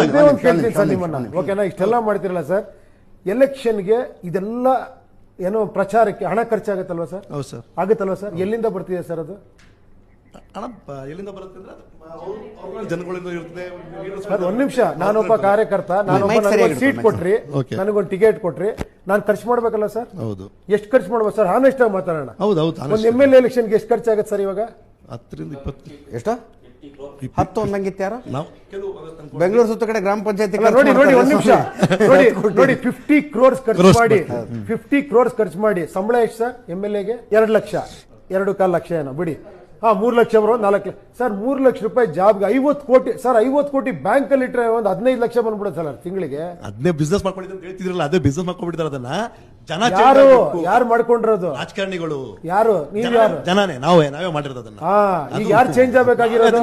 ಅದೇ ಒಂದು ಕೇಳ್ತೀನಿ ಸರ್ ನಿಮ್ಮನ್ನ, ಓಕೆನಾ? ಇಷ್ಟೆಲ್ಲ ಮಾಡ್ತಿರಲ್ಲ ಸರ್, ಎಲೆಕ್ಷನ್ಗೆ ಇದೆಲ್ಲ ಏನೋ ಪ್ರಚಾರಕ್ಕೆ ಹಣ ಖರ್ಚಾಗತ್ತಲ್ವಾ ಸರ್? ಹೌದು ಸರ್. ಆಗುತ್ತಲ್ವಾ ಸರ್? ಎಲ್ಲಿಂದ ಬರ್ತಿದೆ ಸರ್ ಅದು ಹಣ? ಎಲ್ಲಿಂದ ಬರುತ್ತೆ ಅಂದ್ರೆ ಜನಗಳಿಂದ ಇರ್ತದೆ. ಒಂದ್ ನಿಮಿಷ, ನಾನೊಬ್ಬ ಕಾರ್ಯಕರ್ತ, ನಾನೊಬ್ಬ ಸೀಟ್ ಕೊಟ್ರಿ, ನನಗೊಂದು ಟಿಕೆಟ್ ಕೊಟ್ರಿ, ನಾನು ಖರ್ಚು ಮಾಡ್ಬೇಕಲ್ಲ ಸರ್? ಹೌದು. ಎಷ್ಟು ಖರ್ಚು ಮಾಡ್ಬೋದು ಸರ್? ಹಾನೆಸ್ಟ್ ಆಗಿ ಮಾತಾಡೋಣ. ಹೌದೌದು. ಒಂದು MLA ಎಲೆಕ್ಷನ್ಗೆ ಎಷ್ಟು ಖರ್ಚಾಗತ್ತೆ ಸರ್ ಇವಾಗ? 10 ರಿಂದ 20. ಎಷ್ಟು? 10 ಒಂದಂಗಿತ್ತು ಯಾರು? ಬೆಂಗಳೂರು ಸುತ್ತ ಕಡೆ ಗ್ರಾಮ ಪಂಚಾಯತಿ ನೋಡಿ ಒಂದ್ ನಿಮಿಷ ನೋಡಿ 50 crores ಖರ್ಚು ಮಾಡಿ ಸಂಬಳ ಎಷ್ಟು ಸರ್ MLAಗೆ? 2 ಲಕ್ಷ, 2.25 ಲಕ್ಷ ಏನೋ ಬಿಡಿ. 3 ಲಕ್ಷ ಬರೋ 4 ಲಕ್ಷ ಸರ್. 3 ಲಕ್ಷ ರೂಪಾಯಿ ಜಾಬ್ಗೆ 50 ಕೋಟಿ ಸರ್. 50 ಕೋಟಿ ಬ್ಯಾಂಕ್ ಅಲ್ಲಿ ಇಟ್ಟರೆ ಒಂದು 15 ಲಕ್ಷ ಬಂದ್ಬಿಡುತ್ತೆ ಸರ್ ತಿಂಗಳಿಗೆ. ಅದನ್ನೇ ಬಿಸ್ನೆಸ್ ಮಾಡ್ಕೊಂಡಿದ್ದು ಅಂತ ಹೇಳ್ತಿದ್ರಲ್ಲ, ಅದೇ ಬಿಸ್ನೆಸ್ ಮಾಡ್ಕೊಂಡ್ಬಿಟ್ಟಿದ್ದಾರೆ. ಅದನ್ನ ಜನ ಯಾರು ಮಾಡ್ಕೊಂಡಿರೋದು? ರಾಜಕಾರಣಿಗಳು. ಯಾರು? ನೀವು ಯಾರು? ಜನನೇ, ನಾವೇ ಮಾಡಿರೋದು ಅದನ್ನ. ಈಗ ಯಾರು ಚೇಂಜ್ ಆಗ್ಬೇಕಾಗಿರೋದು?